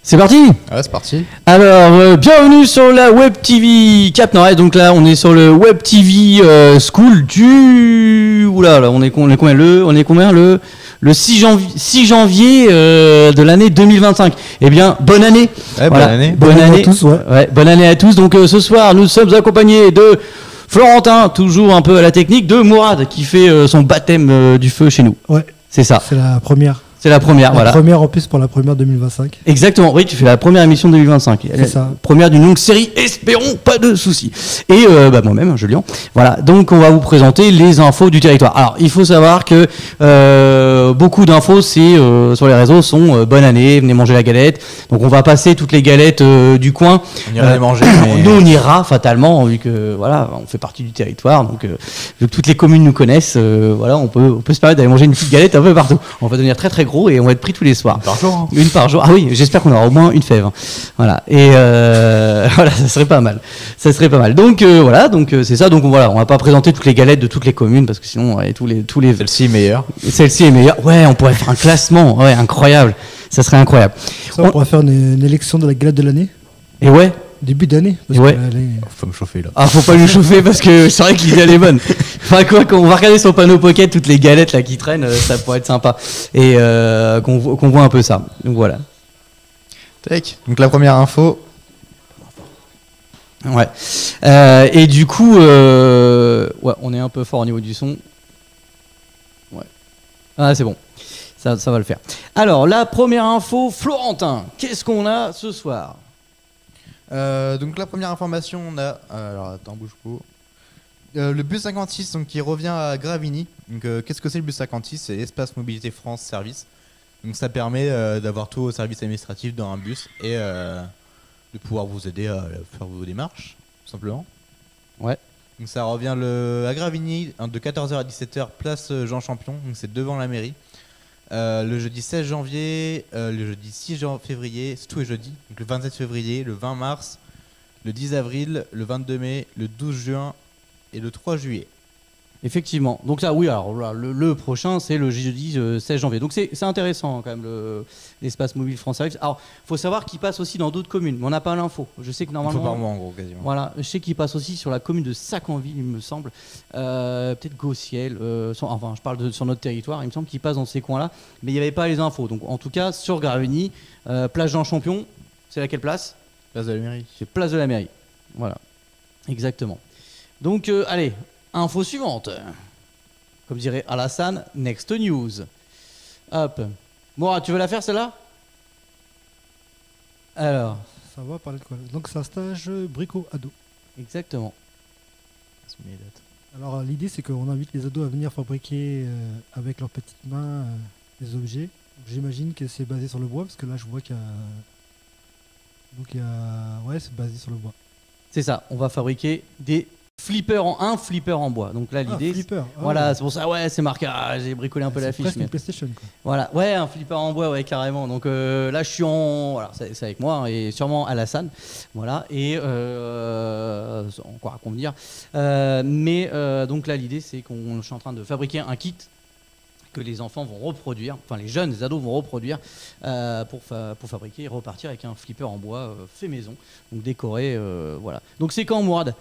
C'est parti. Ouais, c'est parti. Alors, bienvenue sur la Web TV Cap Nord. Donc là, on est sur le Web TV School du... Oula, là, on est combien le 6 janvier de l'année 2025. Eh bien, bonne année. Ouais, voilà. bonne année. Bonne année à tous, ouais. Ouais, bonne année à tous. Donc ce soir, nous sommes accompagnés de Florentin, toujours un peu à la technique, de Mourad, qui fait son baptême du feu chez nous. Ouais, C'est ça. c'est la première. C'est la première, La voilà. première en plus pour la première 2025. Exactement, oui, tu fais la première émission de 2025. C'est ça. Première d'une longue série, espérons, pas de soucis. Et moi-même, Julien. Voilà, donc on va vous présenter les infos du territoire. Alors, il faut savoir que beaucoup d'infos sur les réseaux sont bonne année, venez manger la galette. Donc on va passer toutes les galettes du coin. On ira les manger. Mais... Nous, on ira fatalement, vu que voilà, on fait partie du territoire. Donc, vu que toutes les communes nous connaissent, voilà, on peut se permettre d'aller manger une petite galette un peu partout. On va devenir très très gros et on va être pris tous les soirs. Par jour. Hein. Une par jour. Ah oui, j'espère qu'on aura au moins une fève. Voilà. Et voilà, ça serait pas mal. Ça serait pas mal. Donc voilà, donc c'est ça. Donc voilà, on va pas présenter toutes les galettes de toutes les communes parce que sinon tous les. Celle-ci est meilleure. Celle-ci est meilleure. Ouais, on pourrait faire un classement. Ouais, incroyable. Ça serait incroyable. Ça, on pourrait faire une élection de la galette de l'année. Et ouais. Début d'année. Parce Ouais. Faut me chauffer là. Ah, faut pas nous chauffer parce que c'est vrai que l'idée elle est bonne. Enfin quoi, quand on va regarder sur le panneau pocket toutes les galettes là qui traînent, ça pourrait être sympa. Et qu'on voit un peu ça. Donc voilà. Tac. Donc la première info. Ouais. Et du coup, ouais, on est un peu fort au niveau du son. Ouais. Ah, c'est bon. Ça va le faire. Alors, la première info, Florentin. Qu'est-ce qu'on a ce soir ? Donc la première information, on a... alors attends, bouge pas. Le bus 56 donc, qui revient à Gravigny. Donc qu'est-ce que c'est le bus 56 ? C'est Espace Mobilité France Service. Donc ça permet d'avoir tous vos services administratifs dans un bus et de pouvoir vous aider à faire vos démarches, tout simplement. Ouais. Donc ça revient à Gravigny de 14h à 17h, place Jean Champion. Donc c'est devant la mairie. Le jeudi 16 janvier, le jeudi 6 février, c'est tous les jeudis, donc le 27 février, le 20 mars, le 10 avril, le 22 mai, le 12 juin et le 3 juillet. Effectivement. Donc ça, oui, alors là, le prochain, c'est le jeudi 16 janvier. Donc c'est intéressant quand même, l'espace mobile France Service. Alors, il faut savoir qu'il passe aussi dans d'autres communes, mais on n'a pas l'info. Je sais que normalement... Une fois par mois en gros, quasiment. Voilà, je sais qu'il passe aussi sur la commune de Sacanville, il me semble. Peut-être Gauciel. Enfin, je parle sur notre territoire. Il me semble qu'il passe dans ces coins-là, mais il n'y avait pas les infos. Donc, en tout cas, sur Gravigny, place Jean Champion, c'est laquelle place ? Place de la mairie. C'est place de la mairie. Voilà, exactement. Donc, allez, info suivante. Comme dirait Alassane, next news. Hop. Mourad, tu veux la faire celle-là ? Alors. Ça va parler de quoi là ? Donc c'est un stage brico-ado. Exactement. Alors l'idée c'est qu'on invite les ados à venir fabriquer avec leurs petites mains des objets. Donc, j'imagine que c'est basé sur le bois parce que là je vois qu'il y a... Donc il y a... Ouais, c'est basé sur le bois. C'est ça, on va fabriquer des un flipper en bois. Donc là l'idée, flipper. Voilà, Ouais. c'est pour ça, ouais, c'est marqué, j'ai bricolé un peu C'est l'affiche. presque Mais... une PlayStation quoi. Voilà, ouais, un flipper en bois, ouais, carrément. Donc là je suis voilà, c'est avec moi hein, et sûrement Alassane. Voilà, et encore à convenir. Donc là l'idée c'est je suis en train de fabriquer un kit que les enfants vont reproduire, enfin les jeunes, les ados vont reproduire pour fabriquer et repartir avec un flipper en bois fait maison, donc décoré, voilà. Donc c'est quand, Mourad ?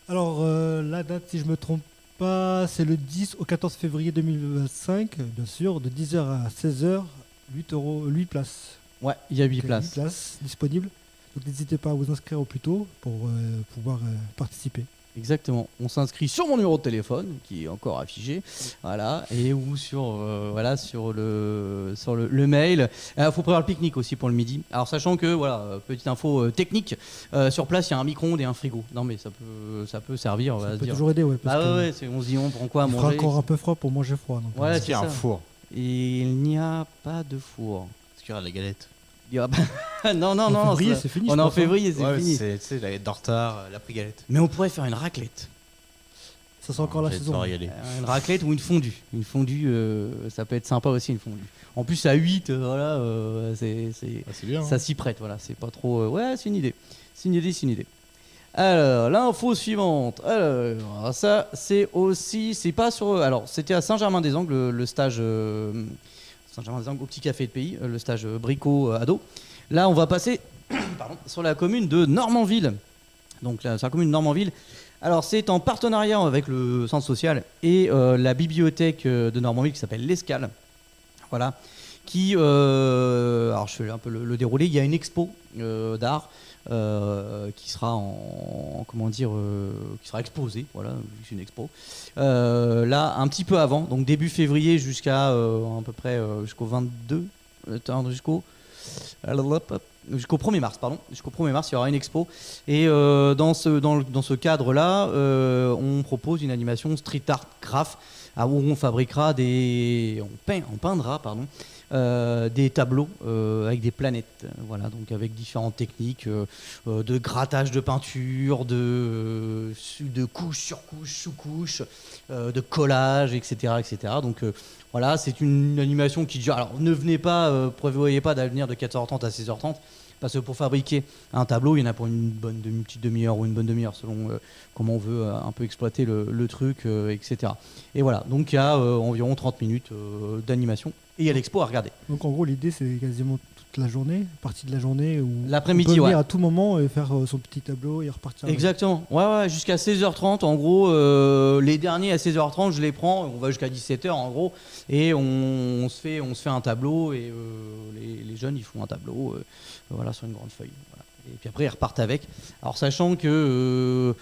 Alors la date si je me trompe pas c'est le 10 au 14 février 2025 bien sûr de 10h à 16h 8 places. Ouais, il y a 8 Donc, places. 8 places disponibles. Donc n'hésitez pas à vous inscrire au plus tôt pour pouvoir participer. Exactement. On s'inscrit sur mon numéro de téléphone qui est encore affiché, voilà, et ou sur le mail. Il faut prévoir le pique-nique aussi pour le midi. Alors sachant que voilà, petite info technique, sur place il y a un micro-ondes et un frigo. Non mais ça peut servir. Ça peut toujours aider ouais. Parce que on se dit on prend quoi à il manger. fera encore un peu froid pour manger froid. Donc, Ouais, Est-ce qu'il y a un four ? Et il n'y a pas de four. Est-ce qu'il y aura de la galette ? Non. en février c'est fini. On je est en pense, hein. février, c'est fini. Tu sais, la galette d'en retard, la prix-galette. Mais on pourrait faire une raclette. Ça sent encore la saison. Une raclette ou une fondue. Une fondue, ça peut être sympa aussi, une fondue. En plus, à 8, voilà, c'est bien. ça s'y prête, voilà. C'est pas trop. Ouais, c'est une idée. C'est une idée. Alors, l'info suivante. Alors, ça, c'est aussi. C'est pas sur. Alors, c'était à Saint-Germain-des-Anges, le stage Saint-Germain-des-Anges, au petit café de pays, le stage Brico ado. Là, on va passer sur la commune de Normanville. Donc, là, sur la commune de Normanville. Alors, c'est en partenariat avec le centre social et la bibliothèque de Normanville qui s'appelle l'Escale. Voilà. Alors, je fais un peu le déroulé. Il y a une expo d'art qui sera qui sera exposée. Voilà, c'est une expo. Là, un petit peu avant, donc début février jusqu'à à peu près jusqu'au 22, jusqu'au 1er mars, pardon. Jusqu'au 1er mars, il y aura une expo. Et dans ce cadre-là, on propose une animation street art graph où on fabriquera on peindra, pardon, des tableaux avec des planètes, voilà, donc avec différentes techniques de grattage de peinture, de couche sur couche, sous couche, de collage, etc., etc. Donc voilà, c'est une animation qui dure. Alors ne venez pas, prévoyez pas d'avenir de 14h30 à 16h30. Parce que pour fabriquer un tableau, il y en a pour une petite demi-heure ou une bonne demi-heure selon comment on veut un peu exploiter le truc, etc. Et voilà, donc il y a environ 30 minutes d'animation et il y a l'expo à regarder. Donc en gros, l'idée, c'est quasiment toute la journée, partie de la journée où l'après-midi, on peut venir ouais. à tout moment et faire son petit tableau et repartir. Exactement, ouais, jusqu'à 16h30 en gros. Les derniers à 16h30, je les prends, on va jusqu'à 17h en gros, et on se fait un tableau et les jeunes ils font un tableau. Voilà, sur une grande feuille. Voilà. Et puis après, ils repartent avec. Alors, sachant que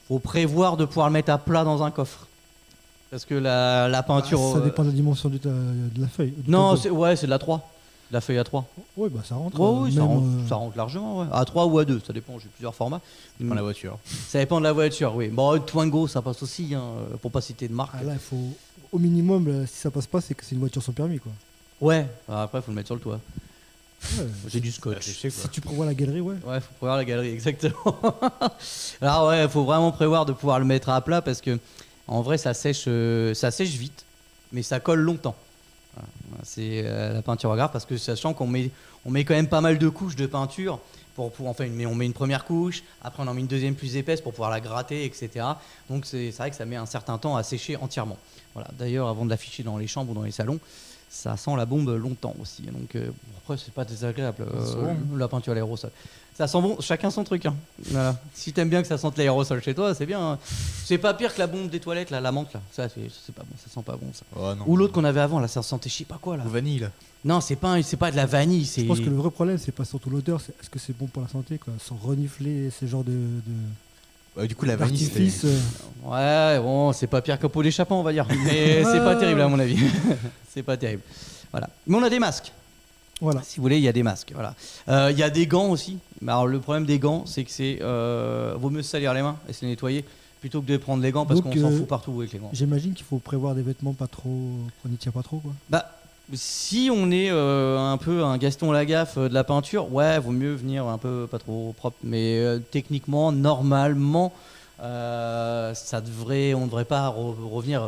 faut prévoir de pouvoir le mettre à plat dans un coffre. Parce que la peinture. Ça dépend de la dimension de la feuille. Non, c'est de la 3. De la feuille A3. Oui, bah ça rentre. Oui, ça rentre largement. Ouais. A3 ou A2, ça dépend. J'ai plusieurs formats. Ça dépend de la voiture. Ça dépend de la voiture, oui. Bon, Twingo, ça passe aussi, hein, pour pas citer de marque. Là, il faut. Au minimum, si ça passe pas, c'est que c'est une voiture sans permis, quoi. Ouais, après, il faut le mettre sur le toit. Ouais, j'ai du scotch. Si tu prévois la galerie, ouais. Ouais, faut prévoir la galerie, exactement. Alors ouais, faut vraiment prévoir de pouvoir le mettre à plat parce que en vrai, ça sèche vite, mais ça colle longtemps. Voilà. C'est la peinture à graphe parce que sachant qu'on met quand même pas mal de couches de peinture on met une première couche, après on en met une deuxième plus épaisse pour pouvoir la gratter, etc. Donc c'est vrai que ça met un certain temps à sécher entièrement. Voilà. D'ailleurs, avant de l'afficher dans les chambres ou dans les salons, ça sent la bombe longtemps aussi. Donc après, c'est pas désagréable, la peinture à l'aérosol. Ça sent bon, chacun son truc. Hein. Voilà. Si t'aimes bien que ça sente l'aérosol chez toi, c'est bien. Hein. C'est pas pire que la bombe des toilettes, là, la menthe. Là. Ça, c'est pas bon, ça sent pas bon. Ça. Oh, non. Ou l'autre qu'on avait avant, là, ça sentait je sais pas quoi. Là. Ou vanille, là. Non, c'est pas de la vanille. Je pense que le vrai problème, c'est pas surtout l'odeur, c'est est-ce que c'est bon pour la santé, quoi, sans renifler ces genres de du coup, la vanille, d'artifice. Ouais, bon, c'est pas pire qu'un pot d'échappement, on va dire. Mais c'est pas terrible, à mon avis. C'est pas terrible. Voilà. Mais on a des masques. Voilà. Si vous voulez, il y a des masques. Voilà. Il y a des gants aussi. Alors, le problème des gants, c'est que vaut mieux se salir les mains et se les nettoyer plutôt que de prendre les gants parce qu'on s'en fout partout avec les gants. J'imagine qu'il faut prévoir des vêtements pas trop. Qu'on n'y tient pas trop, quoi. Bah. Si on est un peu un Gaston Lagaffe de la peinture, ouais, vaut mieux venir un peu pas trop propre. Mais techniquement, normalement, on ne devrait pas revenir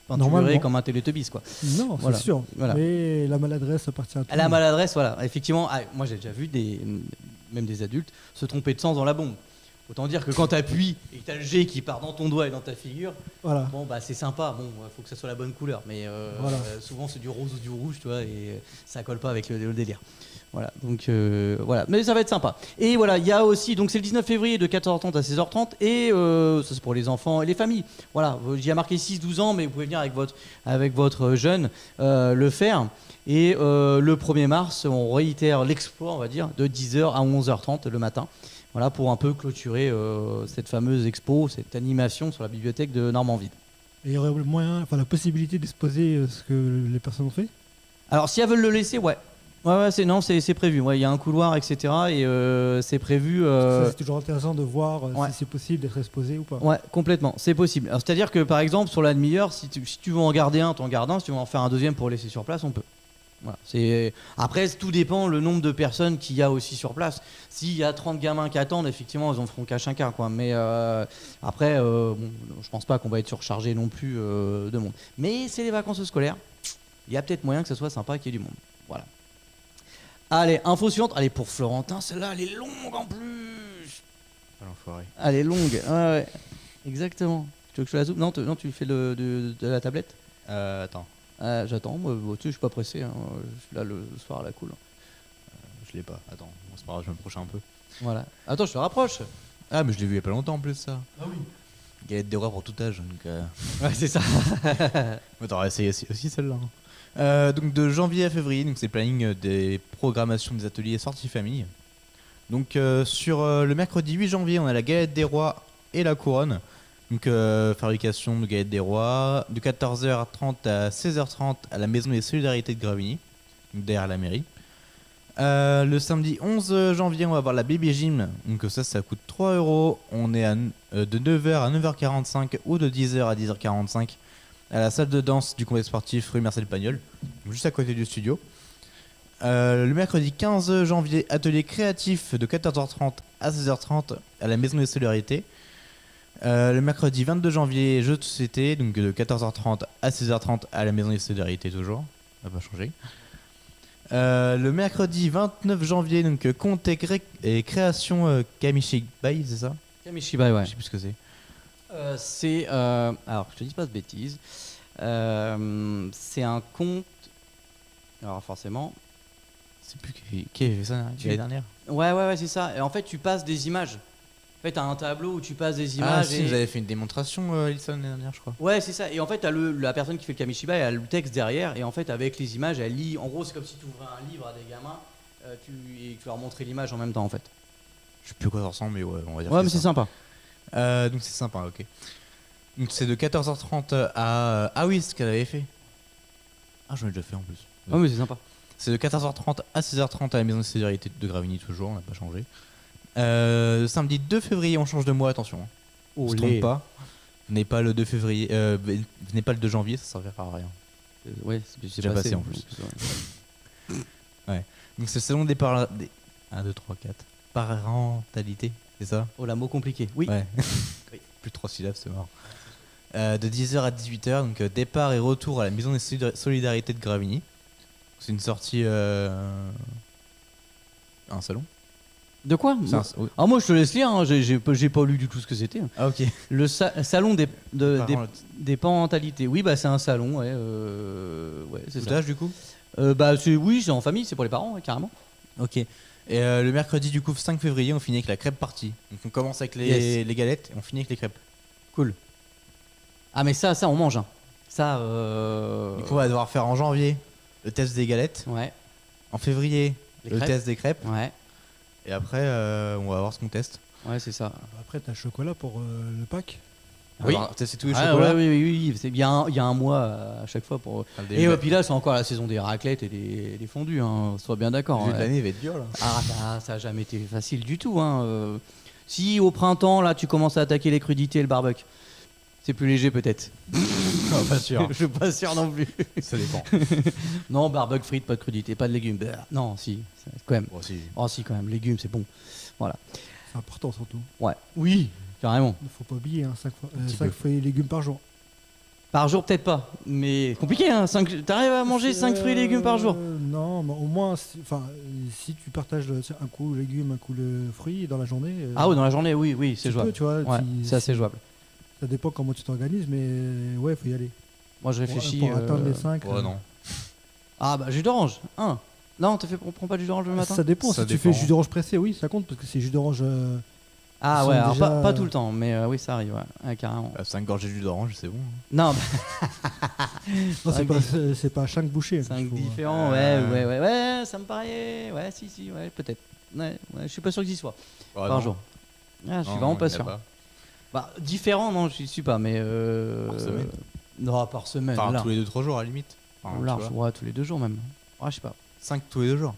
peinturé comme un Teletubbies, quoi. Non, voilà. C'est sûr. Voilà. Mais la maladresse appartient à tout le monde. La maladresse, voilà. Effectivement, moi j'ai déjà vu même des adultes se tromper de sens dans la bombe. Autant dire que quand tu appuies et que tu as le jet qui part dans ton doigt et dans ta figure, voilà. Bon bah c'est sympa, bon faut que ça soit la bonne couleur, mais voilà. Souvent c'est du rose ou du rouge, tu vois, et ça colle pas avec le délire. Voilà, donc voilà, mais ça va être sympa. Et voilà, il y a aussi, donc c'est le 19 février de 14h30 à 16h30, et ça c'est pour les enfants et les familles. Voilà, il y a marqué 6-12 ans, mais vous pouvez venir avec votre jeune le faire. Et le 1er mars, on réitère l'exploit, on va dire, de 10h à 11h30 le matin. Voilà, pour un peu clôturer cette fameuse expo, cette animation sur la bibliothèque de Normanville. Et il y aurait la possibilité d'exposer ce que les personnes ont fait ? Alors, si elles veulent le laisser, ouais. Ouais, c'est prévu. Ouais, il y a un couloir, etc. Et c'est prévu. C'est toujours intéressant de voir si c'est possible d'être exposé ou pas. Ouais, complètement, c'est possible. C'est-à-dire que, par exemple, sur la demi-heure, si tu veux en garder un, t'en gardes un. Si tu veux en faire un deuxième pour laisser sur place, on peut. Voilà, après, tout dépend le nombre de personnes qu'il y a aussi sur place. S'il y a 30 gamins qui attendent, effectivement, ils en feront qu'à chacun, quoi. Mais après, je pense pas qu'on va être surchargé non plus de monde. Mais c'est les vacances scolaires. Il y a peut-être moyen que ce soit sympa qu'il y ait du monde. Voilà. Allez, info suivante. Allez, pour Florentin, celle-là, elle est longue en plus. Ah, l'enfoiré. Elle est longue. Ouais. Exactement. Tu veux que je te la zoome ? Non, tu fais de la tablette ? Attends. J'attends, moi, tu sais, je suis pas pressé. Hein. Je suis là le soir à la cool. Je l'ai pas. Attends, bon, c'est pas grave, je vais me prochain un peu. Voilà. Attends, je te rapproche. Ah, mais je l'ai vu il y a pas longtemps en plus, ça. Ah oui. Galette des rois pour tout âge. Donc, Ouais, c'est ça. t'aurais essayé aussi celle-là. Hein. Donc de janvier à février, donc c'est le planning des programmations des ateliers sorties famille. Donc sur le mercredi 8 janvier, on a la galette des rois et la couronne. Donc fabrication de galette des rois de 14h30 à 16h30 à la maison des solidarités de Gravigny, donc derrière la mairie. Le samedi 11 janvier, on va avoir la baby gym. Donc ça coûte 3 €. On est de 9h à 9h45 ou de 10h à 10h45 à la salle de danse du complexe sportif rue Marcel Pagnol, juste à côté du studio. Le mercredi 15 janvier, atelier créatif de 14h30 à 16h30 à la maison des solidarités. Le mercredi 22 janvier, jeux de société, donc de 14h30 à 16h30 à la maison des solidarités toujours, ça n'a pas changé. Le mercredi 29 janvier, donc conte et création Kamishibai, c'est ça? Kamishibai, ouais. Je sais plus ce que c'est. C'est. Alors, je te dis pas de bêtises. C'est un conte. Alors, forcément. C'est plus qui avait fait ça l'année dernière. Ouais, c'est ça. Et en fait, tu passes des images. En fait, t'as un tableau où tu passes des images. Ah, si, vous avez fait une démonstration, Ilson, l'année dernière, je crois. Ouais, c'est ça. Et en fait, t'as la personne qui fait le Kamishibai, elle a le texte derrière. Et en fait, avec les images, elle lit. En gros, c'est comme si tu ouvrais un livre à des gamins et tu leur montrais l'image en même temps, en fait. Je sais plus à quoi ça ressemble, mais ouais, on va dire. Ouais, mais c'est sympa. Donc c'est sympa, ok. Donc c'est de 14h30 à... Ah oui, c'est ce qu'elle avait fait. Ah, j'en ai déjà fait en plus. Ouais, mais c'est sympa. C'est de 14h30 à 16h30 à la maison de solidarité de Gravigny, toujours, on n'a pas changé. Samedi 2 février, on change de mois, attention. Hein. On se trompe pas. Venez pas le 2 février, venez pas le 2 janvier, ça servira à rien. Ouais, c'est déjà passé en plus. Ouais. Donc c'est le salon des 1, 2, 3, 4. Parentalité, c'est ça? Oh, la mot compliqué. Oui. Ouais. Oui. Plus de 3 syllabes, c'est mort. De 10h à 18h, donc départ et retour à la maison des solidarités de Gravigny. C'est une sortie. Un salon? De quoi? Oui. Ah, moi je te laisse lire, hein. J'ai pas lu du tout ce que c'était. Ah, ok. Le salon des parentalités. Oui, bah c'est un salon, ouais. Ouais, c'est Tout ça. âge du coup? Oui, c'est en famille, c'est pour les parents, ouais, carrément. Ok. Et le mercredi du coup 5 février, on finit avec la crêpe party. Donc on commence avec les galettes et on finit avec les crêpes. Cool. Ah, mais ça on mange. Hein. Ça. Du coup, on va devoir faire en janvier le test des galettes. Ouais. En février, Les le crêpes. test des crêpes. Ouais. Et après, on va voir ce qu'on teste. Ouais, c'est ça. Après, t'as le chocolat pour le pack. Oui. Alors, tester tous les Ah, chocolats. ouais, oui. Il y a un mois à chaque fois pour. Enfin, le Et puis là, c'est encore la saison des raclettes et des fondus. Hein. Sois bien d'accord. début de Ouais. l'année va être dur là. Ah, bah, ça a jamais été facile du tout. Hein. Si au printemps, là, tu commences à attaquer les crudités et le barbecue, c'est plus léger peut-être. Non, pas sûr. Je suis pas sûr non plus. Ça dépend. Non, barbecue, frites, pas de crudités, pas de légumes. Bah, non, si, quand même. Bon, si. Oh, si, quand même, légumes, c'est bon. Voilà. C'est important surtout. Ouais. Oui, carrément. Il faut pas oublier, hein, 5 petit peu. fruits et légumes par jour. Par jour, peut-être pas. Mais compliqué, hein. T'arrives à manger 5 fruits et légumes par jour? Non, mais au moins, si tu partages un coup légumes, un coup le fruit dans la journée. Ah oui, dans la journée, oui, c'est tu jouable. peux, tu vois, Ouais, c'est assez jouable. Ça dépend comment tu t'organises, mais ouais, faut y aller. Moi, je réfléchis. Pour atteindre les 5. Ouais, non. Ah, bah, jus d'orange. Non, on prend pas du jus d'orange le matin? Ça dépend. Ça Si tu dépend. fais jus d'orange pressé, oui, ça compte parce que c'est jus d'orange. Ah Ils ouais, sont alors déjà, pas tout le temps, mais oui, ça arrive, ouais, carrément. 5 gorgées de jus d'orange, c'est bon. Hein. Non, Non, Cinq c'est pas 5 bouchées. 5 faut, différents, ouais, ça me paraît, ouais, si, ouais, peut-être. Ouais, je suis pas sûr que j'y sois. Ah, Par non. jour. Ah, je suis Non, vraiment il pas y en a sûr. pas. Bah, différent, non, je suis pas, mais. Par semaine. Non, par semaine. Enfin, là. tous les 2-3 jours à la limite. Enfin, Ou large, ouais, tous les 2 jours même. Ouais, je sais pas. 5 tous les 2 jours.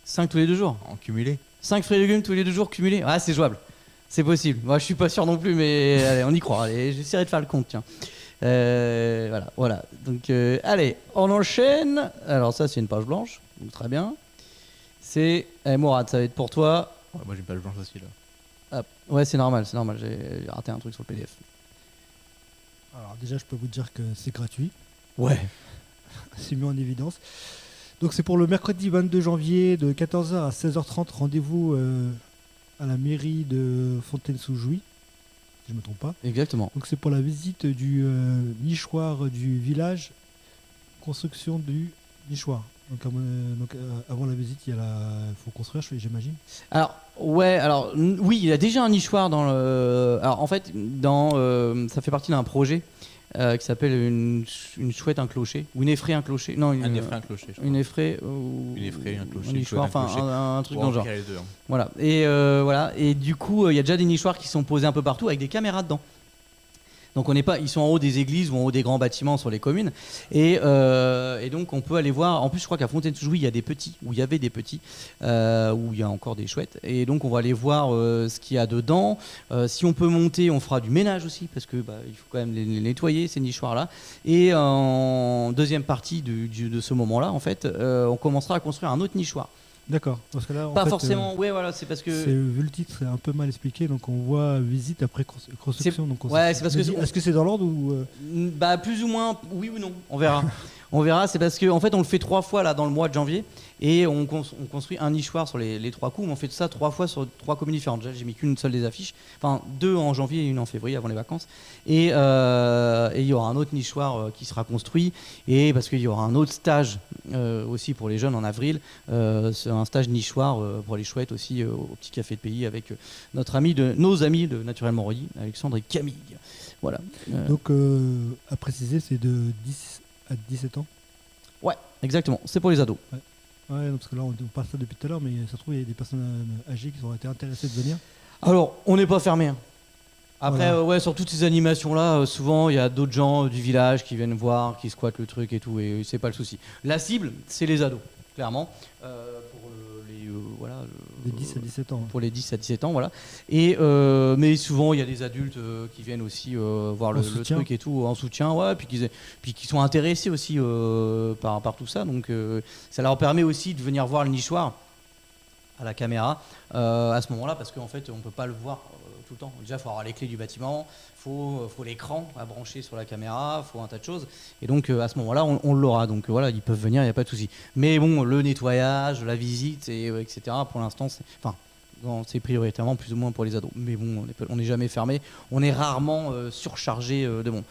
5 tous les 2 jours. En cumulé. 5 fruits et légumes tous les 2 jours cumulés. Ah, c'est jouable. C'est possible. Moi, je suis pas sûr non plus, mais allez, on y croit. Allez, j'essaierai de faire le compte, tiens. Voilà. Donc, allez, on enchaîne. Alors, ça, c'est une page blanche. Donc, très bien. C'est. Mourad, ça va être pour toi. Ouais, moi j'ai pas le blanche aussi là. Hop. Ouais, c'est normal. J'ai raté un truc sur le PDF. Alors déjà, je peux vous dire que c'est gratuit. Ouais. C'est mis en évidence. Donc c'est pour le mercredi 22 janvier de 14h à 16h30. Rendez-vous à la mairie de Fontaine-sous-Jouy, si je ne me trompe pas. Exactement. Donc c'est pour la visite du nichoir du village construction du nichoir. Donc, avant la visite, il faut construire, j'imagine. Alors, ouais, oui, il y a déjà un nichoir dans le. Alors, en fait, ça fait partie d'un projet qui s'appelle une chouette, un clocher. Ou une effraie, un clocher. Non, Un effraie, un clocher. Une effraie. Une effraie, un clocher. Un nichoir, enfin, un truc dans le genre. Les deux, hein. Voilà. Voilà. Et du coup, il y a déjà des nichoirs qui sont posés un peu partout avec des caméras dedans. Donc ils sont en haut des églises ou en haut des grands bâtiments sur les communes et donc on peut aller voir. En plus je crois qu'à Fontaine-sous-Jouy il y a des petits, où il y avait des petits, où il y a encore des chouettes et donc on va aller voir ce qu'il y a dedans. Si on peut monter, on fera du ménage aussi parce que il faut quand même les nettoyer ces nichoirs là. Et en deuxième partie de ce moment-là en fait, on commencera à construire un autre nichoir. D'accord. Parce que là, Pas forcément. Ouais, voilà, c'est parce que. Vu le titre, c'est un peu mal expliqué. Donc on voit visite après construction. Ouais, c'est parce que. Est-ce que c'est dans l'ordre ou plus ou moins, oui ou non. On verra. On verra. C'est parce qu'en fait, on le fait 3 fois là dans le mois de janvier et on construit un nichoir sur les 3 coups. Mais on fait ça 3 fois sur 3 communes différentes. Déjà, j'ai mis qu'une seule des affiches. Enfin, 2 en janvier et une en février avant les vacances. Et il y aura un autre nichoir qui sera construit et parce qu'il y aura un autre stage aussi pour les jeunes en avril. C'est un stage nichoir pour les chouettes aussi au petit café de pays avec nos amis de Naturellement Rodi, Alexandre et Camille. Voilà. Donc à préciser, c'est de 10 à 17 ans. Ouais, exactement. C'est pour les ados. Ouais, non, parce que là on parle ça depuis tout à l'heure, mais ça se trouve il y a des personnes âgées qui auraient été intéressées de venir. Alors, on n'est pas fermé. Hein. Après, Voilà. sur toutes ces animations-là, souvent il y a d'autres gens du village qui viennent voir, qui squattent le truc et tout, et c'est pas le souci. La cible, c'est les ados, clairement. Pour Des 10 à 17 ans. Pour les 10 à 17 ans, voilà. Et, mais souvent, il y a des adultes qui viennent aussi voir le truc et tout, en soutien, ouais, puis qui sont intéressés aussi par tout ça. Donc, ça leur permet aussi de venir voir le nichoir à la caméra à ce moment-là, parce qu'en fait, on ne peut pas le voir tout le temps. Déjà, il faut avoir les clés du bâtiment, il faut l'écran à brancher sur la caméra, il faut un tas de choses. Et donc, à ce moment-là, on l'aura. Donc, voilà, ils peuvent venir, il n'y a pas de souci. Mais bon, le nettoyage, la visite, etc., pour l'instant, c'est prioritairement plus ou moins pour les ados. Mais bon, on n'est jamais fermé. On est rarement surchargé de monde.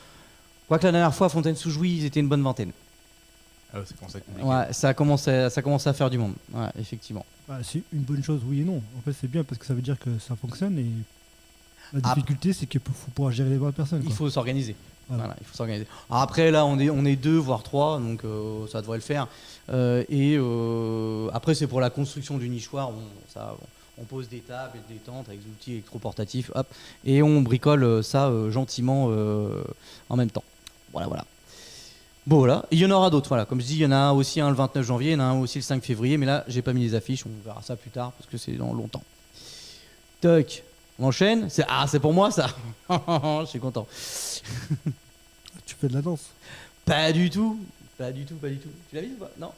Quoique la dernière fois, à Fontaine-sous-Jouy, ils étaient une bonne vingtaine. Ah, c'est commencé à être compliqué. Ouais, ça commence à faire du monde. Ouais, effectivement. C'est une bonne chose, oui et non. En fait, c'est bien parce que ça veut dire que ça fonctionne et la difficulté, c'est qu'il faut pouvoir gérer les bonnes personnes. Il faut s'organiser. Voilà, il faut s'organiser. Après, là, on est 2 voire 3, donc ça devrait le faire. Après, c'est pour la construction du nichoir. On pose des tables et des tentes avec des outils électroportatifs, hop, et on bricole ça gentiment en même temps. Voilà. Bon, voilà. Il y en aura d'autres. Voilà. Comme je dis, il y en a un aussi le 29 janvier, il y en a un aussi le 5 février, mais là, j'ai pas mis les affiches. On verra ça plus tard parce que c'est dans longtemps. Toc. On enchaîne. C'est pour moi ça. Je suis content. Tu fais de la danse? Pas du tout. Tu l'as vu ou pas? Non.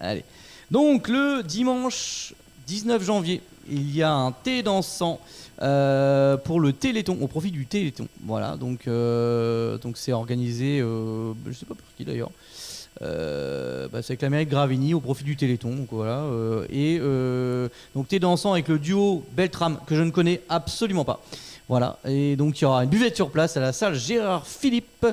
Allez. Donc le dimanche 19 janvier, il y a un thé dansant pour le Téléthon, au profit du Téléthon. Voilà, donc c'est organisé, je sais pas pour qui d'ailleurs. C'est avec la mairie de Gravigny au profit du Téléthon. Donc voilà, donc thé dansant avec le duo Beltrame que je ne connais absolument pas. Voilà, et donc il y aura une buvette sur place à la salle Gérard Philippe.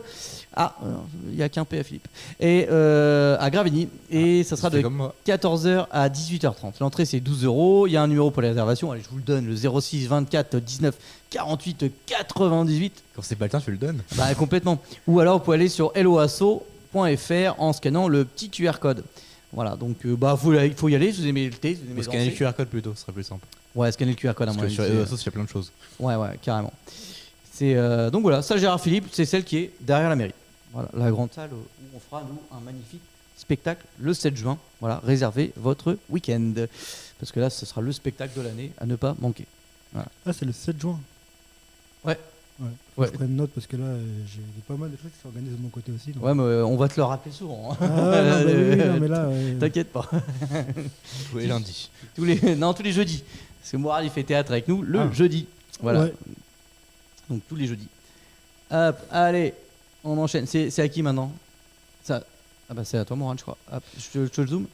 Il n'y a qu'un P à Philippe. Et à Gravigny. Et ça sera de 14h à 18h30. L'entrée c'est 12 €. Il y a un numéro pour les réservations. Allez, je vous le donne, le 06 24 19 48 98. Quand c'est pas le temps, tu le donnes. Complètement. Ou alors vous pouvez aller sur loasso.fr en scannant le petit QR code. Voilà, donc il faut y aller si vous aimez le thé. Si vous aimez scanner le QR code plutôt, ce serait plus simple. Ouais, scanner le QR code à moi. Parce que sur Loasso, il y a plein de choses. Ouais, carrément. Donc voilà, salle Gérard Philippe, c'est celle qui est derrière la mairie. Voilà, la grande salle où on fera, nous, un magnifique spectacle le 7 juin. Voilà, réservez votre week-end. Parce que là, ce sera le spectacle de l'année à ne pas manquer. Voilà. Ah, c'est le 7 juin. Ouais. Faut que je prenne note parce que là, j'ai pas mal de trucs qui s'organisent de mon côté aussi. Donc. Ouais, mais on va te le rappeler souvent. Hein. Non, mais là. T'inquiète pas. Tous les lundis. Tous les jeudis. Parce que Moral, il fait théâtre avec nous le jeudi. Voilà. Ouais. Donc tous les jeudis. Hop, allez, on enchaîne. C'est à qui maintenant? Ça. C'est à toi, Moral, je crois. Hop, je te le zoom.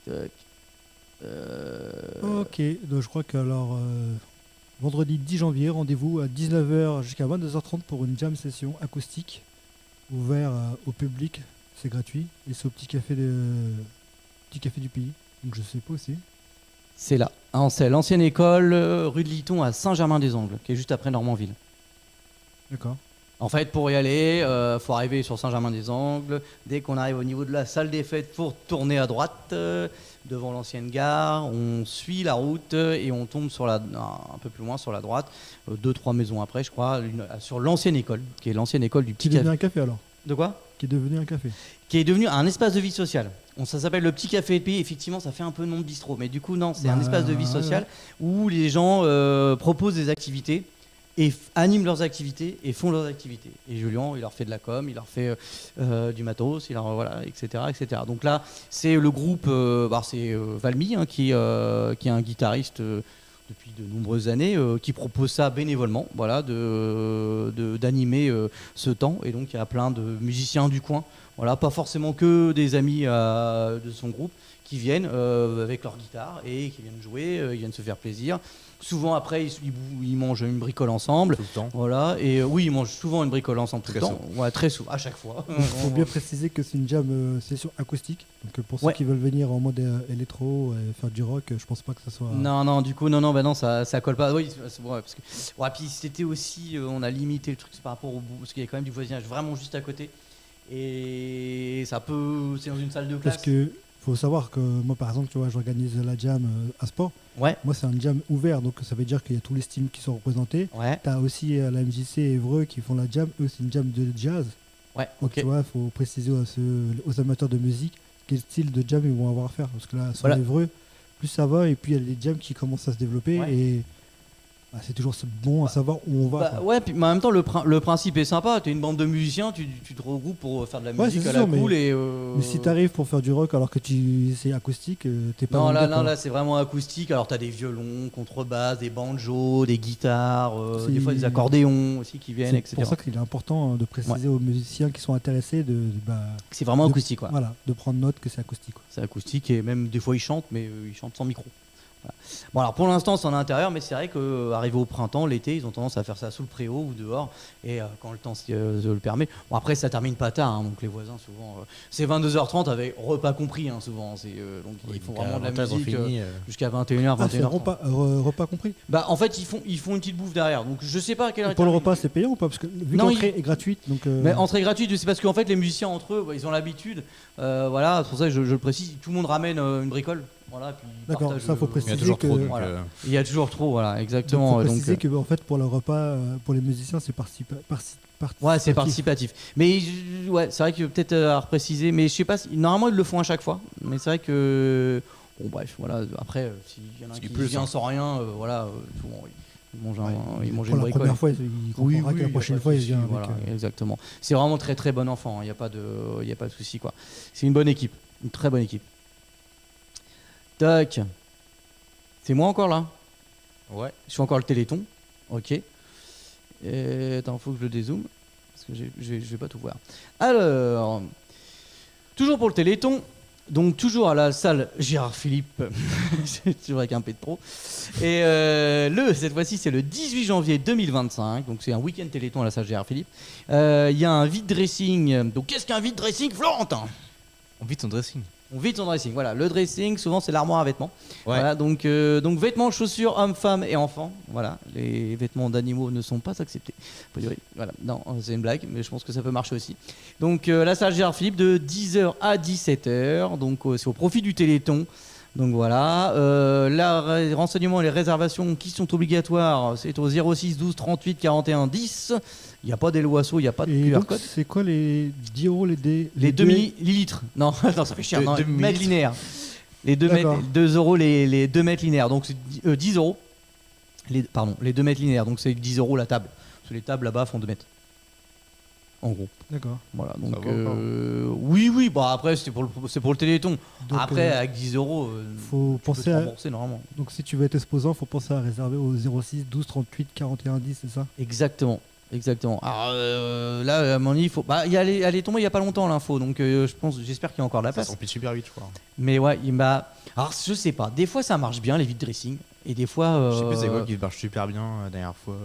Tac. Ok, donc je crois que alors vendredi 10 janvier, rendez-vous à 19h jusqu'à 22h30 pour une jam session acoustique ouvert au public c'est gratuit. Et c'est au petit café du pays. Donc je sais pas aussi. C'est là. C'est l'ancienne école rue de Liton à Saint-Germain-des-Angles, qui est juste après Normandville. D'accord. En fait, pour y aller, faut arriver sur Saint-Germain-des-Angles. Dès qu'on arrive au niveau de la salle des fêtes, faut tourner à droite devant l'ancienne gare. On suit la route et on tombe un peu plus loin sur la droite, 2-3 maisons après, je crois, sur l'ancienne école, qui est l'ancienne école du Qui petit est devenu café. un café alors. De quoi? Qui est devenu un café. Qui est devenu un espace de vie sociale. Ça s'appelle le Petit Café de Pays. Effectivement, ça fait un peu nom de bistrot, mais du coup, non, c'est un espace de vie sociale où les gens proposent des activités et animent leurs activités et font leurs activités. Et Julien, il leur fait de la com, il leur fait du matos, voilà, etc., etc. Donc là, c'est le groupe, c'est Valmy, qui est un guitariste depuis de nombreuses années, qui propose ça bénévolement, voilà, d'animer ce temps. Et donc, il y a plein de musiciens du coin, voilà, pas forcément que des amis de son groupe, qui viennent avec leur guitare et qui viennent jouer, ils viennent se faire plaisir. Souvent après ils mangent une bricole ensemble. Tout le temps. Voilà, et oui, ils mangent souvent une bricole ensemble tout le Très temps. Ouais, très souvent, à chaque fois. Il faut bien préciser que c'est une jam session acoustique. Donc pour ceux Ouais. qui veulent venir en mode électro et faire du rock, je pense pas que ça soit. Non, du coup, non, ça colle pas. Oui, c'est vrai, parce que. Ouais, puis c'était aussi, on a limité le truc par rapport au bout, parce qu'il y a quand même du voisinage vraiment juste à côté. Et c'est dans une salle de classe. Parce que faut savoir que moi par exemple, tu vois, j'organise la jam à Sport. Ouais, Moi c'est un jam ouvert, donc ça veut dire qu'il y a tous les styles qui sont représentés. ouais, T'as aussi la MJC et Évreux qui font la jam. Eux c'est une jam de jazz. ouais, Donc ok. tu vois, il faut préciser aux amateurs de musique quel style de jam ils vont avoir à faire. Parce que là, sur Voilà. Évreux, plus ça va, et puis il y a des jams qui commencent à se développer. Ouais. Et c'est toujours bon à savoir où on va. Bah, quoi. ouais, puis, mais en même temps, le principe est sympa. T'es une bande de musiciens, tu te regroupes pour faire de la Ouais, musique c'est à sûr, la mais- cool. Et, Mais si t'arrives pour faire du rock alors que c'est acoustique, t'es pas Non, dans le là, gars, quoi. là, c'est vraiment acoustique. Alors, t'as des violons, contrebasses, des banjos, des guitares, C'est- des fois des accordéons aussi qui viennent, C'est etc. pour ça qu'il est important de préciser aux musiciens qui sont intéressés C'est vraiment de- acoustique, quoi. voilà, de prendre note que c'est acoustique. Quoi. C'est acoustique et même des fois ils chantent, mais ils chantent sans micro. Voilà. Bon, alors pour l'instant c'est en intérieur, mais c'est vrai qu'arrivé au printemps, l'été, ils ont tendance à faire ça sous le préau ou dehors, et quand le temps se le permet. Bon, après ça termine pas tard, donc les voisins souvent. C'est 22h30 avec repas compris, donc ils font vraiment de la musique jusqu'à 21h, Ah, c'est 21h30. repas compris. Bah en fait ils font une petite bouffe derrière, donc je sais pas à quelle heure. Pour le ils repas, terminent. c'est payant ou pas? Parce que vu que Non, l'entrée est gratuite, donc. Mais entrée gratuite, c'est parce qu'en fait les musiciens entre eux, ils ont l'habitude. Voilà, c'est pour ça que je le précise. Tout le monde ramène une bricole. Voilà, puis ils D'accord, partagent, ça, faut Il y a préciser toujours que- trop, donc, voilà. Il y a toujours trop, voilà, exactement. faut Donc, préciser que en fait pour le repas, pour les musiciens, c'est ouais, c'est participatif. Mais ouais, c'est vrai que peut-être à repréciser, mais je sais pas. Normalement, ils le font à chaque fois, mais c'est vrai que bon, bref, voilà. Après, s'il y en a un Ce qui qui est plus, vient hein. sans rien, voilà, souvent ils mangent ils mangent Pour une la bricole. première fois, il comprendra que la prochaine fois, il vient avec. Voilà, exactement. C'est vraiment très très bon enfant. Il n'y a pas de souci quoi. C'est une bonne équipe, une très bonne équipe. Tac. C'est moi encore là. Ouais. Je suis encore le Téléthon. Ok. Et attends, faut que je le dézoome. Parce que je vais pas tout voir. Alors, toujours pour le Téléthon. Donc, toujours à la salle Gérard Philippe. Toujours avec un P de trop. Et cette fois-ci, c'est le 18 janvier 2025. Donc, c'est un week-end Téléthon à la salle Gérard Philippe. Il y a un vide dressing. Donc, qu'est-ce qu'un vide dressing, Florentin? On vide son dressing. On vide son dressing. Voilà, le dressing, souvent, c'est l'armoire à vêtements. Ouais. Voilà, donc vêtements, chaussures, hommes, femmes et enfants. Voilà, les vêtements d'animaux ne sont pas acceptés. A priori. Voilà, non, c'est une blague, mais je pense que ça peut marcher aussi. Donc la salle Gérard Philippe de 10h à 17h. Donc c'est au profit du Téléthon. Donc voilà, les renseignements et les réservations qui sont obligatoires, c'est au 06 12 38 41 10. Il n'y a pas d'Eloasso, il n'y a pas de Et QR donc, code. c'est quoi les 10 euros Les 2 millilitres. Non, non, ça fait cher. Non, 2 mètres linéaires. Les 2 D'accord. mètres, 2 euros les 2 mètres linéaires. Donc c'est 10 euros. Les 2 mètres linéaires. Donc c'est 10 euros la table. Parce que les tables là-bas font 2 mètres. En gros. D'accord. Voilà. Donc va encore. oui. Bah après c'est pour le Téléthon. Donc, Après avec 10 euros, faut tu peux penser te à. rembourser normalement. Donc, si tu veux être exposant, faut penser à réserver au 06 12 38 41 10, c'est ça? Exactement. Alors là, à mon avis, il faut. Bah, elle est tombée il y a pas longtemps l'info, donc j'espère qu'il y a encore de la Ça place. s'empile super vite, je crois. Mais ouais, il m'a. Alors je sais pas. Des fois ça marche bien les vides dressing, et des fois. Je sais plus c'est quoi qui marche super bien la dernière fois.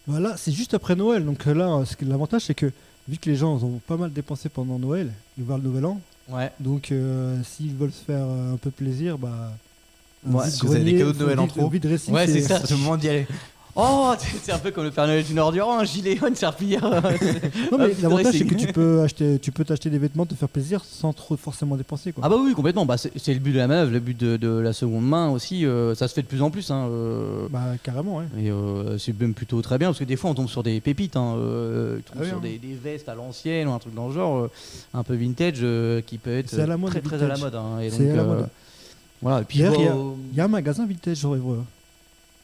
Voilà, c'est juste après Noël. Donc là, l'avantage, c'est que vu que les gens ont pas mal dépensé pendant Noël, ils vont voir le Nouvel An. Ouais. Donc, s'ils veulent se faire un peu plaisir, bah. Ouais, parce que vous avez des cadeaux de Noël en trop. Vide dressing, Ouais, c'est ça. C'est le moment d'y aller. Oh, c'est un peu comme le Père Noël d'une ordure, un gilet, une serpillière. Non, mais Hop, l'avantage, c'est dressing. que tu peux t'acheter des vêtements, te faire plaisir sans trop forcément dépenser, quoi. Ah bah oui, complètement. Bah, c'est le but de la manœuvre, le but de la seconde main aussi. Ça se fait de plus en plus. Hein, Bah, carrément, ouais. et c'est même plutôt très bien parce que des fois on tombe sur des pépites. Hein, on tombe Ah oui, sur hein. des vestes à l'ancienne ou un truc dans le genre, un peu vintage qui peut être C'est à la mode, très le très à la vintage. mode. Hein, et C'est donc, à la mode. voilà. Et puis D'ailleurs, il y a un magasin vintage sur Évreux.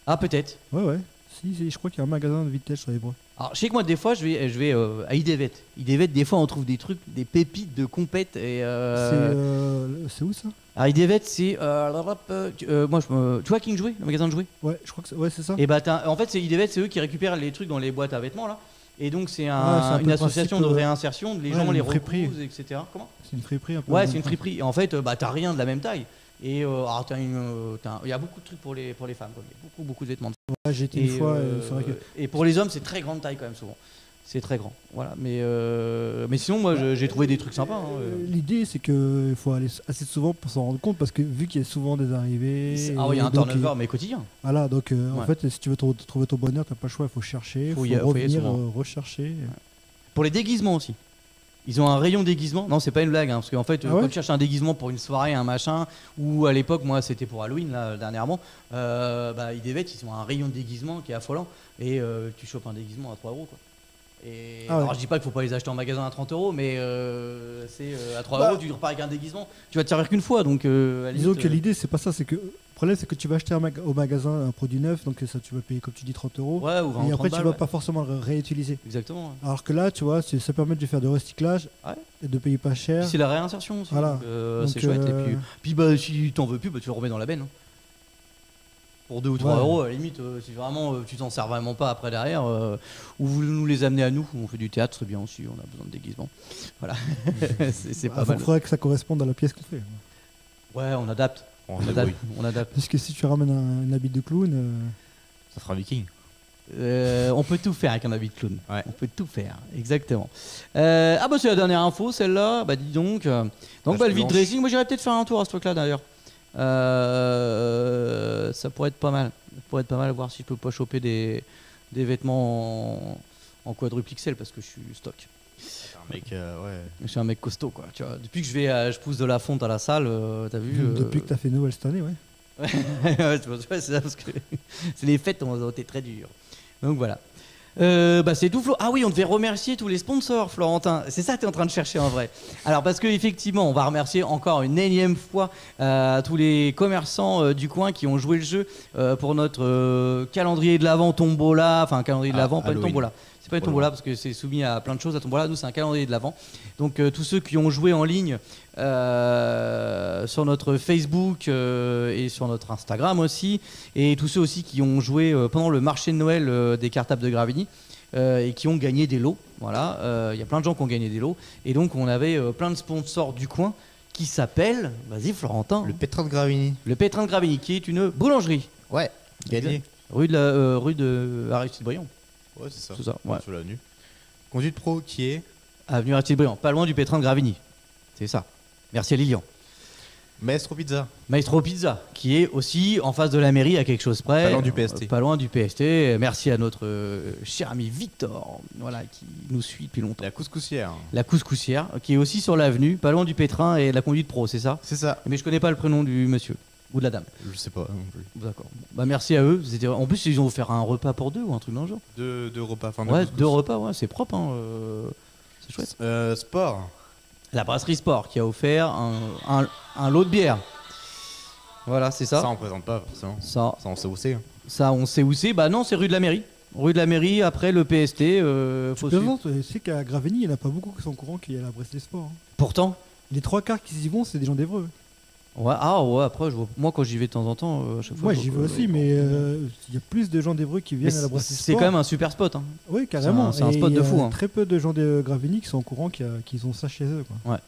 Ah peut-être. Ouais, ouais. Si, je crois qu'il y a un magasin de vintage sur Évreux. Alors je sais que moi des fois je vais à Idevet. Idevet, des fois on trouve des trucs, des pépites de compète et C'est où ça? alors Idevet c'est moi tu vois King Jouet, le magasin de jouets. Ouais, je crois que c'est ça. Et bah en fait c'est Idevet, c'est eux qui récupèrent les trucs dans les boîtes à vêtements là. Et donc c'est c'est un peu une le association de principe, réinsertion, les ouais, gens les une friperie. recousent, etc. Comment? C'est une friperie un peu. Ouais, c'est une friperie. Et en fait, bah t'as rien de la même taille. Et alors il y a beaucoup de trucs pour les femmes, quoi. Il y a beaucoup de vêtements. Ouais, j'ai été une fois, c'est vrai que. Et pour les hommes, c'est très grande taille quand même souvent. C'est très grand. Voilà. Mais sinon, moi, j'ai trouvé des trucs sympas. Hein. L'idée, c'est qu'il faut aller assez souvent pour s'en rendre compte parce que vu qu'il y a souvent des arrivées. Ah oui, il y a un donc, turnover, mais quotidien. Voilà, donc en Ouais. fait, si tu veux trouver ton bonheur, t'as pas le choix, il faut chercher, il faut Faut y aller revenir, souvent. rechercher. Pour les déguisements aussi. Ils ont un rayon déguisement. Non, c'est pas une blague, hein, parce qu'en fait, Ah ouais quand tu cherches un déguisement pour une soirée, un machin, ou à l'époque, moi, c'était pour Halloween, là, dernièrement, bah, Idevet, ils ont un rayon de déguisement qui est affolant, et tu chopes un déguisement à 3 euros, quoi. Et Ah ouais. alors, je dis pas qu'il faut pas les acheter en magasin à 30 euros, mais c'est à 3 Bah. euros, tu repars avec un déguisement, tu vas te servir qu'une fois, donc à la Disons limite, que l'idée, c'est pas ça, c'est que. Le problème, c'est que tu vas acheter au magasin un produit neuf, donc ça, tu vas payer, comme tu dis, 30 euros. ouais, ou 20 Et après, 30 tu vas balles, pas forcément le réutiliser. exactement. Ouais. Alors que là, tu vois, ça permet de faire du recyclage Ouais. et de payer pas cher. Puis c'est la réinsertion aussi, Voilà. donc, Donc, c'est chouette. Et puis bah, si t'en veux plus, bah, tu le remets dans la benne. Hein. Pour 2 ou 3 Ouais. euros, à la limite, si vraiment tu t'en sers vraiment pas après derrière, ou vous nous les amenez à nous, on fait du théâtre, c'est bien aussi, on a besoin de déguisement. Voilà, c'est pas mal. Il faudrait que ça corresponde à la pièce qu'on fait. Ouais, on adapte. On On se adapte. débrouille. On adapte. Parce que si tu ramènes un habit de clown, Ça fera viking. On peut tout faire avec un habit de clown. Ouais. On peut tout faire, exactement. Ah bah c'est la dernière info, celle-là. Bah dis donc. Donc bah, le vide blanche. dressing, moi j'irais peut-être faire un tour à ce truc-là d'ailleurs. Ça pourrait être pas mal. Ça pourrait être pas mal, voir si je peux pas choper des vêtements en quadruple XL parce que je suis stock. Un mec, ouais. Je suis un mec costaud quoi. Tu vois. Depuis que je pousse de la fonte à la salle, t'as vu depuis que tu as fait Noël cette année, ouais. Ouais, c'est ça parce que c'est les fêtes ont été très dures. Donc voilà. Bah c'est tout Flo. Ah oui, on devait remercier tous les sponsors, Florentin. C'est ça que tu es en train de chercher en vrai. Alors parce que effectivement, on va remercier encore une énième fois tous les commerçants du coin qui ont joué le jeu pour notre calendrier de l'Avent Tombola, enfin un calendrier de l'Avent, pas une Halloween. Tombola. C'est pas une Tombola parce que c'est soumis à plein de choses à Tombola. Nous, c'est un calendrier de l'Avent. Donc tous ceux qui ont joué en ligne sur notre Facebook et sur notre Instagram aussi, et tous ceux aussi qui ont joué pendant le marché de Noël des cartables de Gravigny et qui ont gagné des lots. Voilà, il y a plein de gens qui ont gagné des lots. Et donc on avait plein de sponsors du coin qui s'appellent, vas-y Florentin, Le pétrin de Gravigny. le Pétrin de Gravigny, qui est une boulangerie. Ouais, gagné. Rue de Aristide Briand. Ouais, c'est ça. C'est ça, ouais. Sur l'avenue. Conduite pro qui est Avenue Aristide Briand, pas loin du Pétrin de Gravigny. C'est ça. Merci à Lilian. Maestro Pizza. Maestro Pizza, qui est aussi en face de la mairie à quelque chose près. Pas loin du PST. Pas loin du PST. Merci à notre cher ami Victor, voilà, qui nous suit depuis longtemps. La couscoussière. La couscoussière, qui est aussi sur l'avenue, pas loin du Pétrin et de la conduite pro, c'est ça? C'est ça. Mais je connais pas le prénom du monsieur ou de la dame. Je sais pas non plus. D'accord. Bah merci à eux. En plus, ils ont offert un repas pour deux ou un truc dans le genre. Deux repas. Enfin, Ouais, couscous. 2 repas, ouais, c'est propre. Hein, c'est chouette. Sport. La brasserie Sport qui a offert un lot de bière. Voilà, c'est ça. Ça, on présente pas forcément. Ça, Ça, on sait où c'est. Hein. ça, on sait où c'est. Bah non, c'est rue de la mairie. Rue de la mairie, après le PST. Faut suivre. Plaisante, tu sais qu'à Gravigny, il n'y en a pas beaucoup qui sont au courant qu'il y a la Brest des Sports. Hein. Pourtant. Les 3 quarts qui y vont, c'est des gens d'Évreux. Ouais, après, moi quand j'y vais de temps en temps, à chaque fois. Moi, je j'y vois vais que- aussi, mais il y a plus de gens d'Évreux qui Mais viennent à la Brest des c'est Sports. quand même un super spot. Hein. Oui, carrément. C'est un spot Et de il y a fou, hein. Très peu de gens de Gravigny qui sont au courant qu'ils ont ça chez eux. Quoi.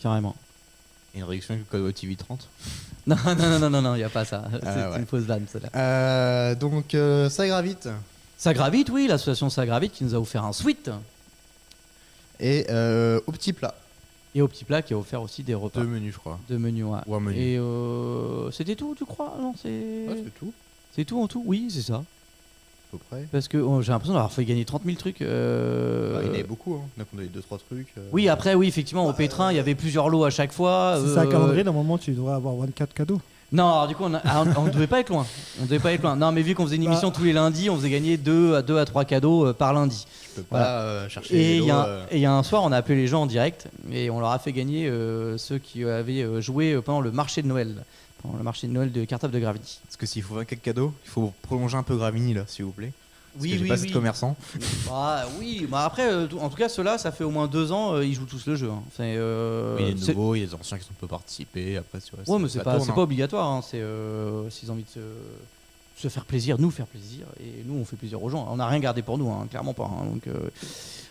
Carrément. Et une réduction du code TV 30. Non, il n'y a pas ça. C'est ouais. une fausse vanne, celle-là. Donc, ça gravite. Ça gravite, oui, l'association Ça gravite qui nous a offert un suite. Et au petit plat. Et au petit plat qui a offert aussi des repas. 2 menus, je crois. 2 menus, ouais. Ou un menu. Et c'était tout, tu crois? Non, c'est. Ouais, c'est tout, C'est tout en tout? Oui, c'est ça. à peu près. Parce que j'ai l'impression d'avoir fait gagner 30 000 trucs. Il y en avait beaucoup, hein. Donc on a eu 2-3 trucs. Oui, après, oui, effectivement, au pétrin, il y avait plusieurs lots à chaque fois. Si c'est un calendrier, normalement, tu devrais avoir 24 cadeaux. Non, alors, du coup, on devait pas être loin. On devait pas être loin. Non, mais vu qu'on faisait une émission tous les lundis, on faisait gagner 2 à 3 cadeaux par lundi. Je peux pas chercher Et les il lots, y a un soir, on a appelé les gens en direct et on leur a fait gagner ceux qui avaient joué pendant le marché de Noël. Pendant le marché de Noël de Cartable de Gravity. Parce que s'il faut 24 cadeaux, il faut prolonger un peu Gravini là, s'il vous plaît. Parce que j'ai pas assez de commerçants. Ah, oui, bah après, en tout cas, ceux-là, ça fait au moins 2 ans, ils jouent tous le jeu. Hein. Oui, il y a des nouveaux, il y a des anciens qui sont peu participer. Après, Ouais, mais c'est pas obligatoire. Hein. C'est s'ils ont envie de se faire plaisir, nous faire plaisir, et nous on fait plaisir aux gens. On n'a rien gardé pour nous, hein, clairement pas. Hein. Donc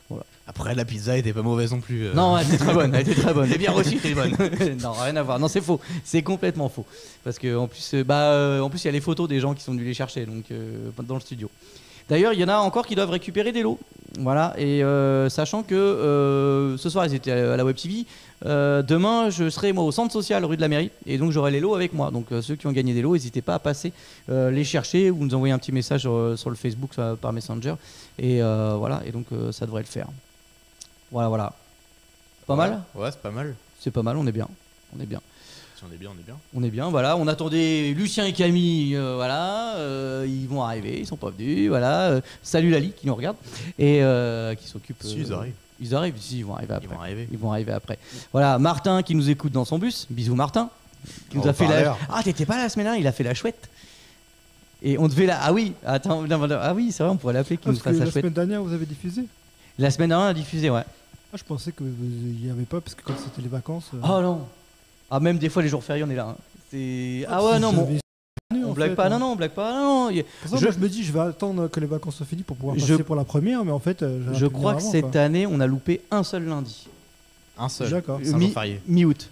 voilà. Après, la pizza était pas mauvaise non plus. Non, elle était très bonne, elle était très bonne. Les bières aussi étaient bonnes. Non, rien à voir. Non, c'est faux. C'est complètement faux. Parce que en plus, en plus, il y a les photos des gens qui sont venus les chercher, donc dans le studio. D'ailleurs, il y en a encore qui doivent récupérer des lots. Voilà, et sachant que ce soir ils étaient à la Web TV, demain je serai moi au centre social rue de la Mairie et donc j'aurai les lots avec moi. Donc ceux qui ont gagné des lots, n'hésitez pas à passer les chercher ou nous envoyer un petit message sur le Facebook par Messenger. Et voilà, et donc ça devrait le faire. Voilà. Pas mal ? Ouais, c'est pas mal. C'est pas mal, on est bien. Si on est bien, on est bien. On est bien, voilà. On attendait Lucien et Camille, voilà. Ils vont arriver, ils sont pas venus, voilà. Salut Lali qui nous regarde et qui s'occupe. Si, ils arrivent. Ils arrivent, si, ils vont arriver après. Ils vont arriver après. Voilà, Martin qui nous écoute dans son bus. Bisous Martin. Qui nous a fait la. Ah, t'étais pas là la semaine dernière, il a fait la chouette. Et on devait la. Ah oui, attends, non, ah oui, c'est vrai, on pourrait l'appeler qu'il nous fasse la chouette. La semaine dernière, vous avez diffusé ? La semaine dernière, on a diffusé, ouais. Ah, je pensais qu'il n'y avait pas, parce que quand c'était les vacances. Oh non. Ah, même des fois, les jours fériés, on est là. Hein. C'est... Ah ouais, non, on blague pas, non, on blague pas, non. Pour ça, moi, je me dis, je vais attendre que les vacances soient finies pour pouvoir passer pour la première, mais en fait, je crois que cette année, on a loupé un seul lundi. Un seul. D'accord. C'est un jour férié. Mi-août.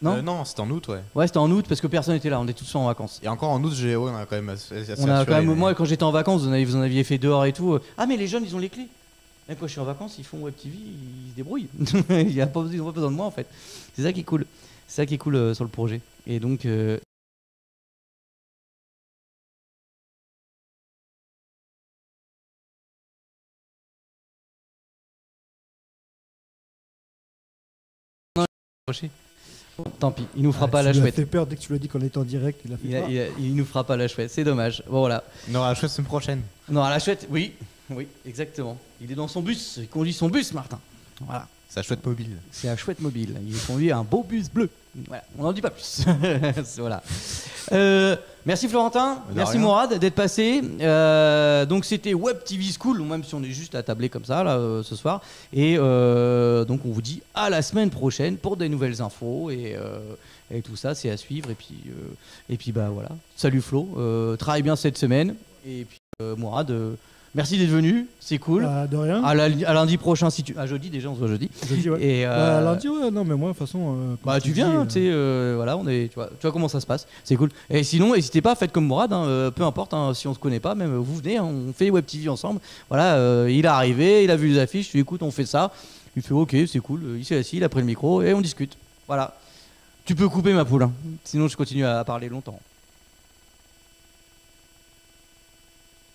Non, non, c'était en août, ouais. Ouais, c'était en août parce que personne n'était là, on était tous en vacances. Et encore en août, on a quand même Moi, quand j'étais en vacances, vous en aviez fait dehors et tout. Ah, mais les jeunes, ils ont les clés. Même quand je suis en vacances, ils font Web TV, ils se débrouillent. Ils n'ont pas besoin de moi en fait. C'est ça qui est cool. C'est ça qui est cool sur le projet. Et donc. Tant pis, il nous fera pas la chouette. Il a fait peur dès que tu lui as dit qu'on était en direct. Il a fait peur. Il nous fera pas la chouette, c'est dommage. Bon, voilà. On aura la chouette la semaine prochaine. On aura la chouette, oui, exactement. Il est dans son bus, il conduit son bus, Martin. Voilà. C'est la chouette mobile. C'est la chouette mobile. Il conduit un beau bus bleu. Voilà, on n'en dit pas plus. Voilà. Merci Florentin, merci Mourad d'être passé. Donc c'était Web TV School, même si on est juste à tabler comme ça là ce soir. Et donc on vous dit à la semaine prochaine pour des nouvelles infos et tout ça, c'est à suivre. Et puis bah voilà. Salut Flo, travaille bien cette semaine. Et puis Mourad. Merci d'être venu, c'est cool. De rien. À lundi prochain, si tu. À jeudi déjà, on se voit jeudi. Jeudi, ouais. Et lundi, ouais, non, mais moi, de toute façon. Bah, tu viens, tu sais, voilà, tu vois comment ça se passe, c'est cool. Et sinon, n'hésitez pas, faites comme Mourad, hein, peu importe, hein, si on se connaît pas, même vous venez, hein, on fait Web TV ensemble. Voilà, il est arrivé, il a vu les affiches, tu écoutes, on fait ça. Il fait ok, c'est cool, il s'est assis, il a pris le micro et on discute. Voilà. Tu peux couper ma poule, hein, sinon je continue à parler longtemps.